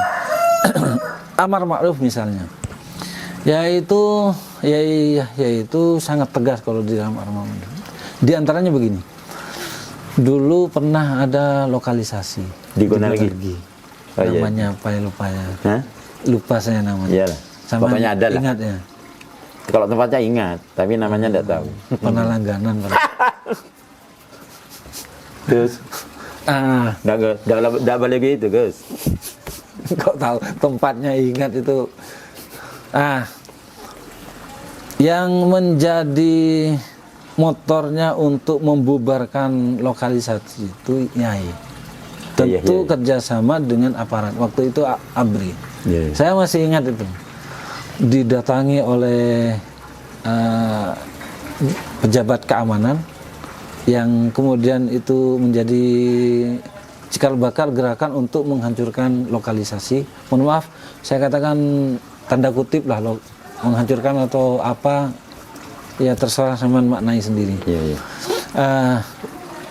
Amar ma'ruf misalnya, yaitu sangat tegas kalau di dalam amar ma'ruf. Di antaranya begini. Dulu pernah ada lokalisasi Di mana lagi? Oh, namanya apa ya, lupa ya. Hah? Lupa saya namanya. Iyalah. Pokoknya ada lah. Ingat ya. Kalau tempatnya ingat, tapi namanya tidak tahu. Pernah langganan. Terus, nggak boleh gitu, Gus. Kok tahu tempatnya ingat itu. Yang menjadi motornya untuk membubarkan lokalisasi itu Yai. Tentu kerjasama dengan aparat. Waktu itu ABRI. Saya masih ingat itu. Didatangi oleh pejabat keamanan yang kemudian itu menjadi cikal bakal gerakan untuk menghancurkan lokalisasi. Mohon maaf, saya katakan tanda kutip lah, menghancurkan atau apa. Ya terserah sama maknai sendiri.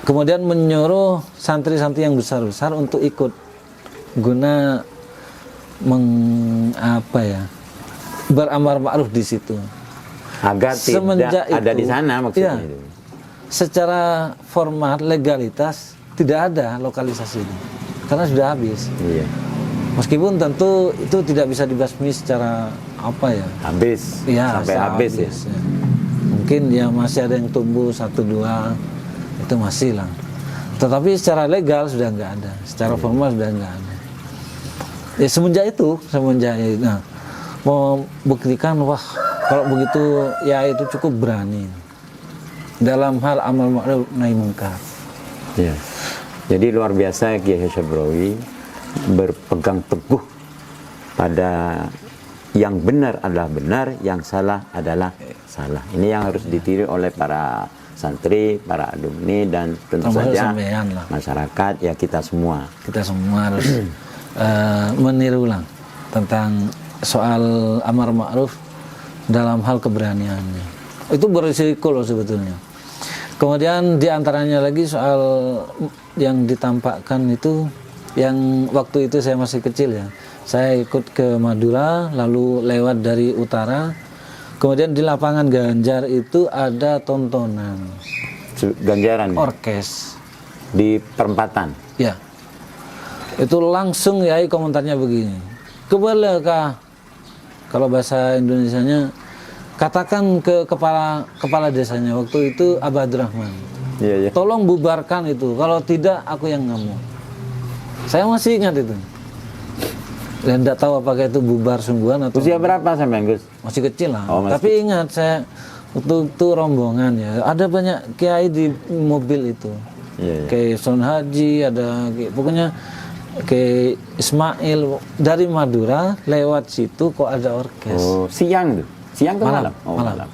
Kemudian menyuruh santri-santri yang besar-besar untuk ikut guna beramar ma'ruf di situ. Agar tidak ada di sana maksudnya. Itu. Secara formal legalitas tidak ada lokalisasi ini karena sudah habis. Iya. Meskipun tentu itu tidak bisa dibasmi secara apa ya? Habis, Iya, sampai habis ya. ya. Mungkin ya masih ada yang tumbuh 1-2 itu masih lah. Tetapi secara legal sudah nggak ada, secara formal sudah nggak ada. Ya semenjak itu, nah, mau buktikan wah kalau begitu ya itu cukup berani dalam hal amal ma'ruf nahi munkar. Ya. Jadi luar biasa Kiai Syabrawi berpegang teguh pada yang benar adalah benar, yang salah adalah salah. Ini yang harus ditiru oleh para santri, para alumni, dan tentu Termasuk saja sampean lah. masyarakat, ya kita semua. Kita semua harus meniru ulang tentang soal amar ma'ruf dalam hal keberaniannya. Itu berisiko loh sebetulnya. Kemudian diantaranya lagi soal yang ditampakkan itu, yang waktu itu saya masih kecil ya, saya ikut ke Madura lalu lewat dari utara, kemudian di lapangan Ganjar itu ada tontonan Ganjaran orkes di perempatan. ya, itu langsung yai komentarnya begini, kebelakang, kalau bahasa Indonesianya katakan ke kepala desanya waktu itu Abah Abdurrahman, Iya, iya. tolong bubarkan itu, kalau tidak aku yang ngamuk. Saya masih ingat itu. Dan tidak tahu apakah itu bubar sungguhan atau Usia berapa sampean, Gus? masih kecil lah. Oh, masih Tapi ingat saya waktu itu rombongan ya, ada banyak kiai di mobil itu. Iya, iya. Kayak Son Haji, ada pokoknya kayak Ismail dari Madura lewat situ kok ada orkes. Oh, siang tuh. Siang ke malam? Oh, malam.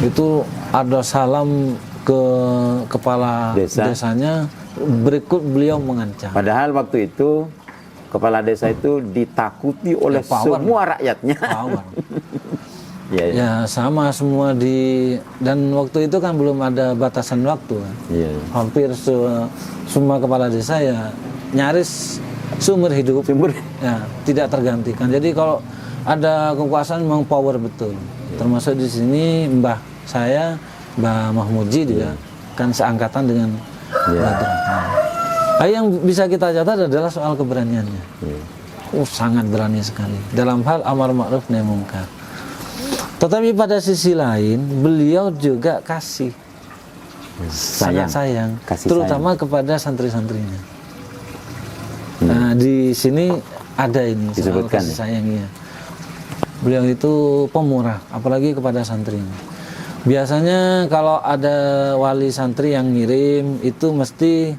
Itu ada salam ke kepala desanya, berikut beliau mengancam. Padahal waktu itu kepala desa itu ditakuti oleh power. semua rakyatnya. Power. Iya, iya. Ya sama semua dan waktu itu kan belum ada batasan waktu kan. Iya, iya. Hampir semua kepala desa ya nyaris sumber hidup ya tidak tergantikan. Jadi kalau ada kekuasaan memang power betul. Termasuk di sini mbah saya, Mbah Mahmudji juga kan seangkatan dengan Badra. Nah, yang bisa kita catat adalah soal keberaniannya. Sangat berani sekali dalam hal amar ma'ruf nahi munkar. Tetapi pada sisi lain beliau juga sangat sayang, terutama kepada santri-santrinya. Nah, di sini ada ini disebutkan kasih sayangnya. Beliau itu pemurah, apalagi kepada santrinya. Biasanya kalau ada wali santri yang ngirim itu mesti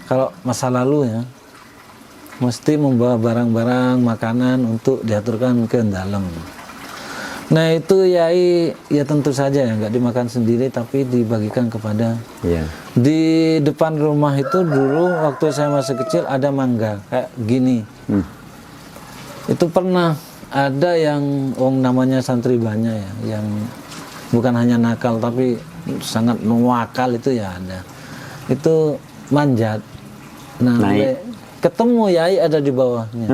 kalau masa lalu ya, mesti membawa barang-barang makanan untuk diaturkan ke dalam. Nah itu yai ya tentu saja ya nggak dimakan sendiri tapi dibagikan kepada. Iya. Di depan rumah itu dulu waktu saya masih kecil ada mangga kayak gini. Itu pernah ada yang namanya santri banyak ya, yang bukan hanya nakal tapi sangat nuwakal itu ya ada. Itu manjat. Nah, ketemu yai ada di bawahnya.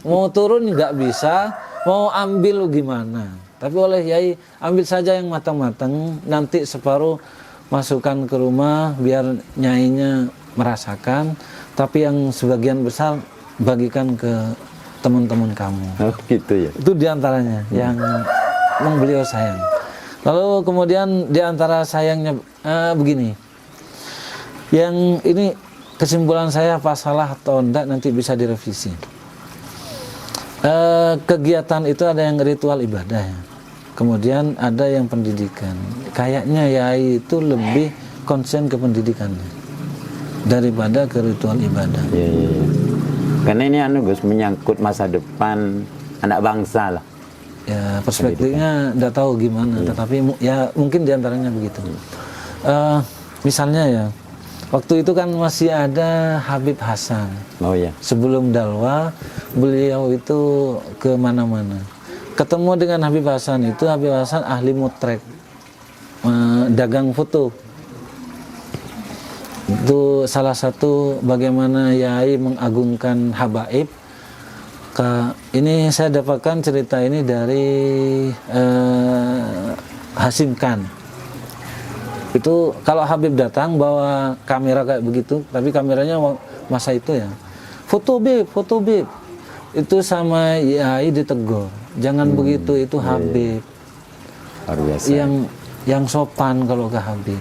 Mau turun nggak bisa, mau ambil gimana? Tapi oleh yai ambil saja yang matang-matang, nanti separuh masukkan ke rumah biar nyainya merasakan, tapi yang sebagian besar bagikan ke teman-teman kamu. Oh gitu ya. Itu diantaranya yang beliau sayang. Lalu kemudian diantara sayangnya begini, yang ini kesimpulan saya apa salah atau enggak nanti bisa direvisi. Kegiatan itu ada yang ritual ibadah ya. Kemudian ada yang pendidikan. Kayaknya yai itu lebih konsen ke pendidikannya daripada ke ritual ibadah. Iya, iya, iya. Karena ini Gus menyangkut masa depan anak bangsa lah. Ya perspektifnya tidak tahu gimana, tetapi ya mungkin diantaranya begitu. Misalnya ya, waktu itu kan masih ada Habib Hasan. Oh ya. Sebelum dakwah, beliau itu ke mana-mana. Ketemu dengan Habib Hasan itu, Habib Hasan ahli mutrek, dagang foto. Itu salah satu bagaimana yai mengagungkan habaib. Ini saya dapatkan cerita ini dari Hasim Khan. Itu kalau Habib datang bawa kamera kayak begitu, tapi kameranya masa itu ya, foto bib, itu sama Yai ditegur, jangan begitu, itu Habib. Luar biasa. Yang sopan kalau ke Habib.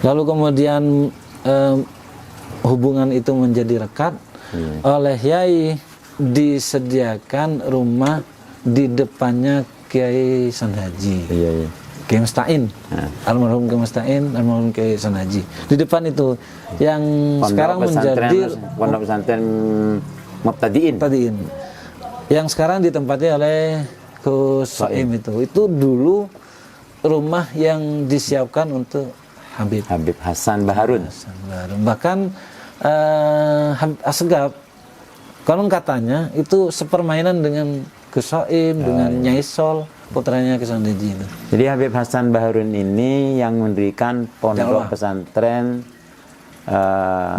Lalu kemudian hubungan itu menjadi rekat. Oleh Yai disediakan rumah di depannya Kiai Sanhaji. Iya, iya. Kiai Mustain, almarhum Kiai Mustain, almarhum Kiai Sanhaji. Di depan itu yang sekarang menjadi pondok pesantren Mubtadiin. Tadiin. Yang sekarang ditempati oleh Gus Soim itu. Itu dulu rumah yang disiapkan untuk Habib Hasan Baharun. Bahkan Habib Asgaf konon katanya itu sepermainan dengan Gus Soim, dengan Nyai Sol, putranya Gus Sanhaji itu. Jadi Habib Hasan Baharun ini yang mendirikan pondok pesantren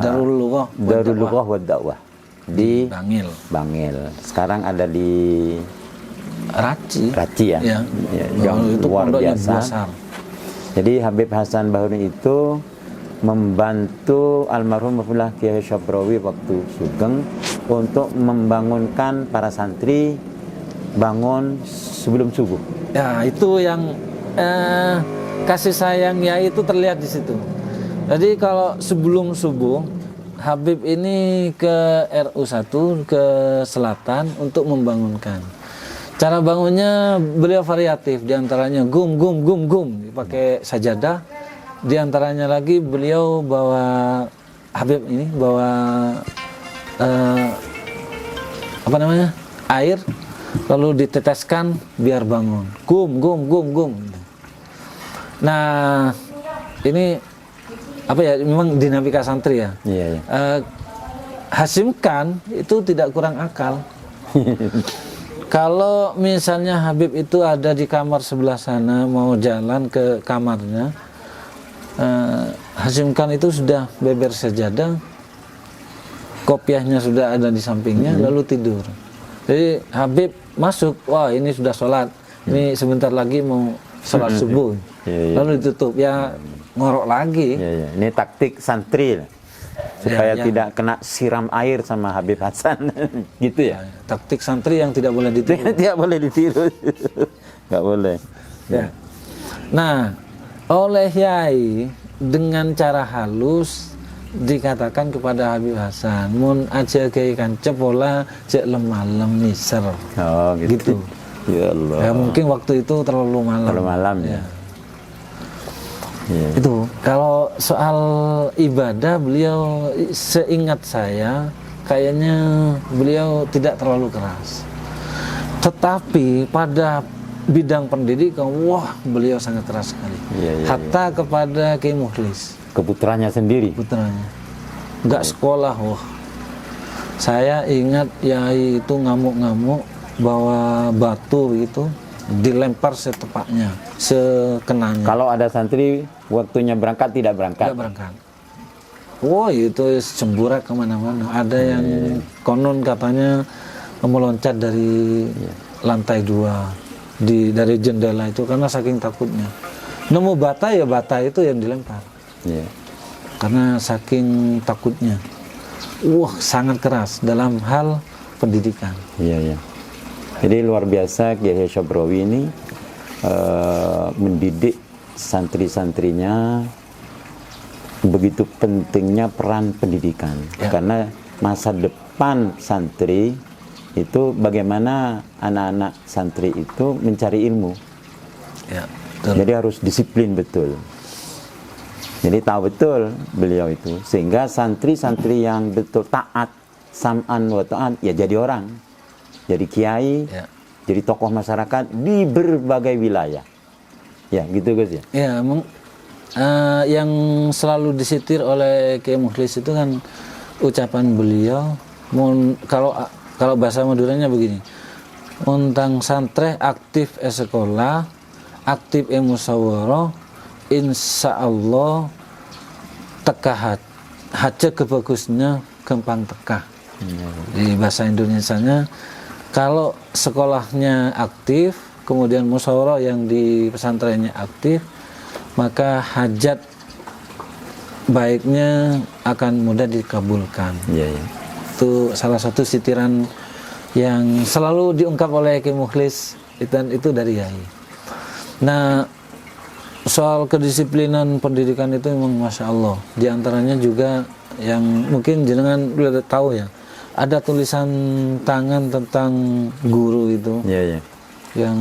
Darul Lughah wa Dakwah di Bangil. Sekarang ada di Raci ya. Ya. Yang itu luar pondoknya biasa. besar. Jadi Habib Hasan Baharun itu membantu almarhum Mufullah Kiai Syabrawi waktu Sugeng untuk membangunkan para santri bangun sebelum subuh. Ya, itu yang kasih sayangnya itu terlihat di situ. Jadi kalau sebelum subuh Habib ini ke RU1 ke selatan untuk membangunkan. Cara bangunnya beliau variatif, diantaranya gum pakai sajadah, diantaranya lagi beliau bawa Habib ini bawa air, lalu diteteskan biar bangun, gum. Nah ini memang dinamika santri ya. Iya. Hasim Khan itu tidak kurang akal. Kalau misalnya Habib itu ada di kamar sebelah sana mau jalan ke kamarnya, Hasim Khan itu sudah beber sajadah, kopiahnya sudah ada di sampingnya, lalu tidur. Jadi Habib masuk, wah ini sudah sholat, ini sebentar lagi mau sholat subuh, lalu ditutup, ya ngorok lagi. Ini taktik santri supaya tidak kena siram air sama Habib Hasan. Gitu ya. Taktik santri yang tidak boleh ditiru. Tidak boleh ditiru. Nggak boleh. Ya. Nah, oleh Yai dengan cara halus dikatakan kepada Habib Hasan, mun aja kayak kan cepola cek malam niser. Oh, gitu. Ya Allah. Ya, mungkin waktu itu terlalu malam. Terlalu malam ya. Ya. Itu kalau soal ibadah beliau seingat saya kayaknya beliau tidak terlalu keras. Tetapi pada bidang pendidikan, wah beliau sangat keras sekali. Hatta kepada Kiai Mukhlis. Keputranya sendiri. Putranya. Enggak sekolah, wah. Saya ingat Yai itu ngamuk-ngamuk bawa batu gitu, dilempar setepaknya, sekenanya. Kalau ada santri waktunya berangkat tidak berangkat. Tidak berangkat. Wah itu semburat kemana-mana. Ada yang konon katanya meloncat dari lantai 2 dari jendela itu karena saking takutnya. Nemu bata ya bata itu yang dilempar. Karena saking takutnya. Wah sangat keras dalam hal pendidikan. Iya. Jadi luar biasa Kiai Syabrawi ini mendidik santri-santrinya. Begitu pentingnya peran pendidikan, karena masa depan santri itu bagaimana anak-anak santri itu mencari ilmu. Jadi harus disiplin betul. Jadi tahu betul beliau itu, sehingga santri-santri yang betul taat, sam'an wa ta'at, ya jadi orang. Jadi kiai, jadi tokoh masyarakat di berbagai wilayah. Ya, gitu Gus ya. Ya, yang selalu disitir oleh Kiai Mukhlis itu kan ucapan beliau, kalau bahasa Maduranya begini, untang santre aktif sekolah, aktif musyawarah, insya Allah tekah haja kebagusnya gampang tekah. Di bahasa Indonesianya, kalau sekolahnya aktif, kemudian musyawarah yang di pesantrennya aktif, maka hajat baiknya akan mudah dikabulkan. Itu salah satu sitiran yang selalu diungkap oleh Ki Mukhlis itu dari Yai. Nah, soal kedisiplinan pendidikan itu memang Masya Allah. Di antaranya juga yang mungkin jenengan udah tahu ya, ada tulisan tangan tentang guru itu. Iya, iya. Yang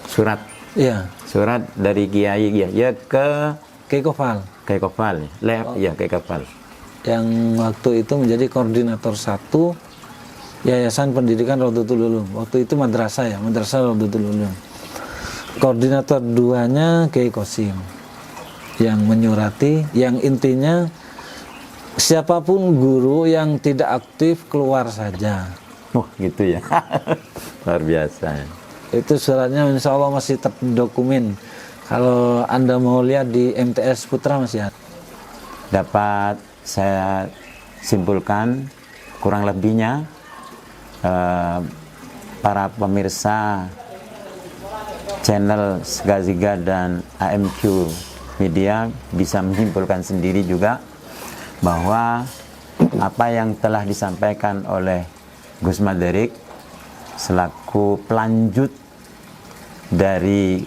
Surat. ya, Surat dari Kiai Yahya ke Kiai Kofal. Kiai Kofal. Ya, Kiai Kofal. Yang waktu itu menjadi koordinator 1 Yayasan Pendidikan Rodotul Ulum. Waktu itu madrasah ya, Madrasah Rodotul Ulum. Koordinator 2-nya Kiai Kosim yang menyurati, yang intinya siapapun guru yang tidak aktif keluar saja. Oh gitu ya. Luar biasa. Itu suratnya insya Allah masih terdokumen. Kalau Anda mau lihat di MTS Putra masih ada. Dapat saya simpulkan kurang lebihnya para pemirsa channel Segaziga dan AMQ Media bisa menyimpulkan sendiri juga bahwa apa yang telah disampaikan oleh Gus Madarik selaku pelanjut dari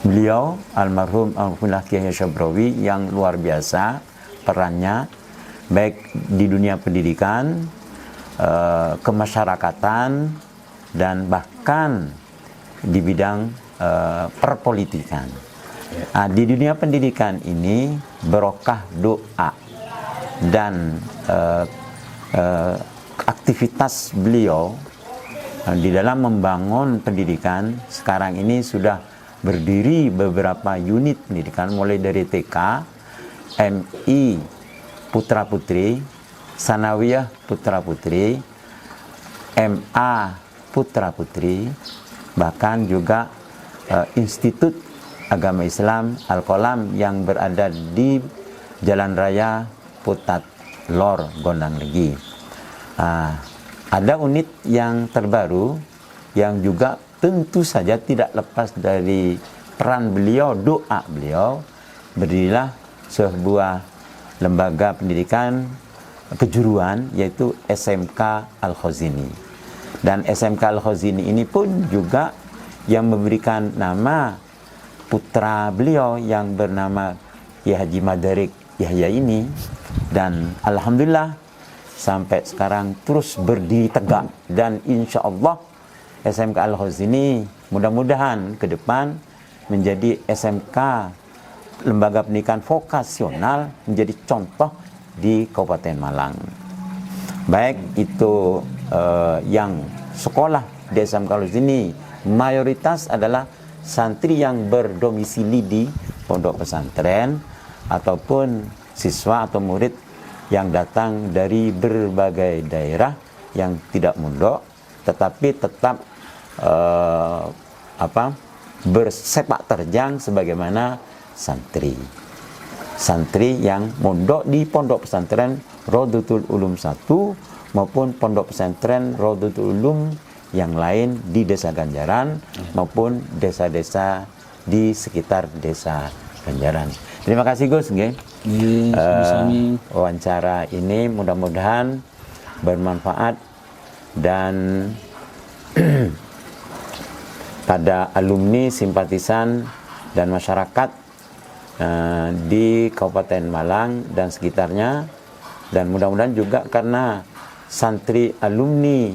beliau almarhum Alhamdulillah Kiai Syabrawi yang luar biasa perannya baik di dunia pendidikan, kemasyarakatan, dan bahkan di bidang perpolitikan. Nah, di dunia pendidikan ini berkah doa dan aktivitas beliau di dalam membangun pendidikan. Sekarang ini sudah berdiri beberapa unit pendidikan mulai dari TK, MI Putra Putri, Sanawiyah Putra Putri, MA Putra Putri, bahkan juga Institut Agama Islam Al-Qalam yang berada di Jalan Raya Putat Lor Gondang Legi. Ada unit yang terbaru yang juga tentu saja tidak lepas dari peran beliau, doa beliau, berdirilah sebuah lembaga pendidikan kejuruan yaitu SMK Al-Khazini. Dan SMK Al-Khazini ini pun juga yang memberikan nama putra beliau yang bernama Kiai Haji Madarik Yahya ini, dan alhamdulillah sampai sekarang terus berdiri tegak, dan insya Allah SMK Al-Khazini mudah-mudahan ke depan menjadi SMK lembaga pendidikan vokasional, menjadi contoh di Kabupaten Malang. Baik itu yang sekolah di SMK Al-Khazini mayoritas adalah santri yang berdomisili di pondok pesantren ataupun siswa atau murid yang datang dari berbagai daerah yang tidak mondok tetapi tetap bersepak terjang sebagaimana santri yang mondok di pondok pesantren Rodotul Ulum 1 maupun pondok pesantren Rodotul Ulum yang lain di Desa Ganjaran maupun desa-desa di sekitar Desa Ganjaran. Terima kasih Gus, wawancara ini mudah-mudahan bermanfaat dan pada alumni, simpatisan dan masyarakat di Kabupaten Malang dan sekitarnya, dan mudah-mudahan juga karena santri, alumni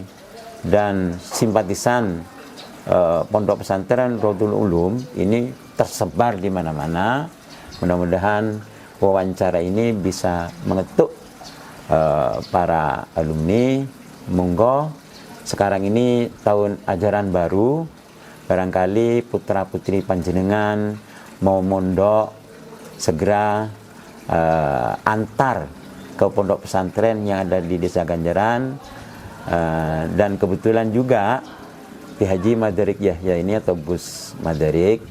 dan simpatisan pondok pesantren Rodotul Ulum ini tersebar di mana-mana. Mudah-mudahan wawancara ini bisa mengetuk para alumni. Monggo, sekarang ini tahun ajaran baru, barangkali putra putri panjenengan mau mondok segera antar ke pondok pesantren yang ada di Desa Ganjaran. Dan kebetulan juga Kiai Haji Madarik Yahya ini atau Gus Madarik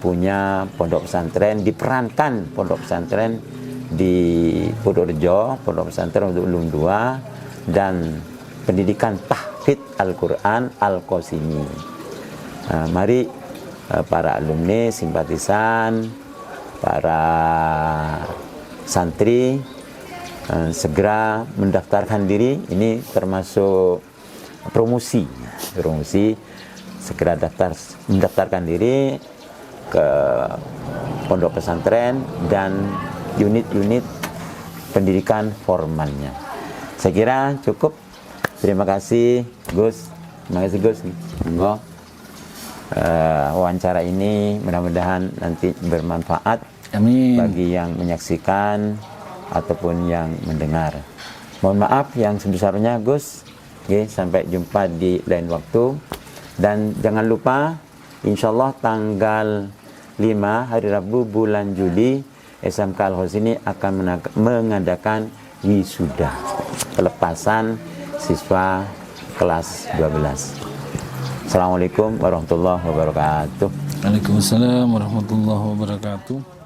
punya pondok pesantren, diperankan pondok pesantren di Purworejo, pondok pesantren untuk Ulum 2 dan pendidikan tahfidz Al-Quran Al-Qasimi. Mari para alumni, simpatisan, para santri segera mendaftarkan diri. Ini termasuk promosi, segera mendaftarkan diri ke pondok pesantren dan unit-unit pendidikan formalnya. Saya kira cukup. Terima kasih Gus. Terima kasih Gus. Monggo. Wawancara ini mudah-mudahan nanti bermanfaat Amin. bagi yang menyaksikan ataupun yang mendengar. Mohon maaf yang sebesarnya Gus. Oke, sampai jumpa di lain waktu. Dan jangan lupa, insyaallah tanggal 5 hari Rabu bulan Juli, SMK Al-Husni akan mengadakan wisuda, pelepasan siswa kelas 12. Assalamualaikum warahmatullahi wabarakatuh. Waalaikumsalam warahmatullahi wabarakatuh.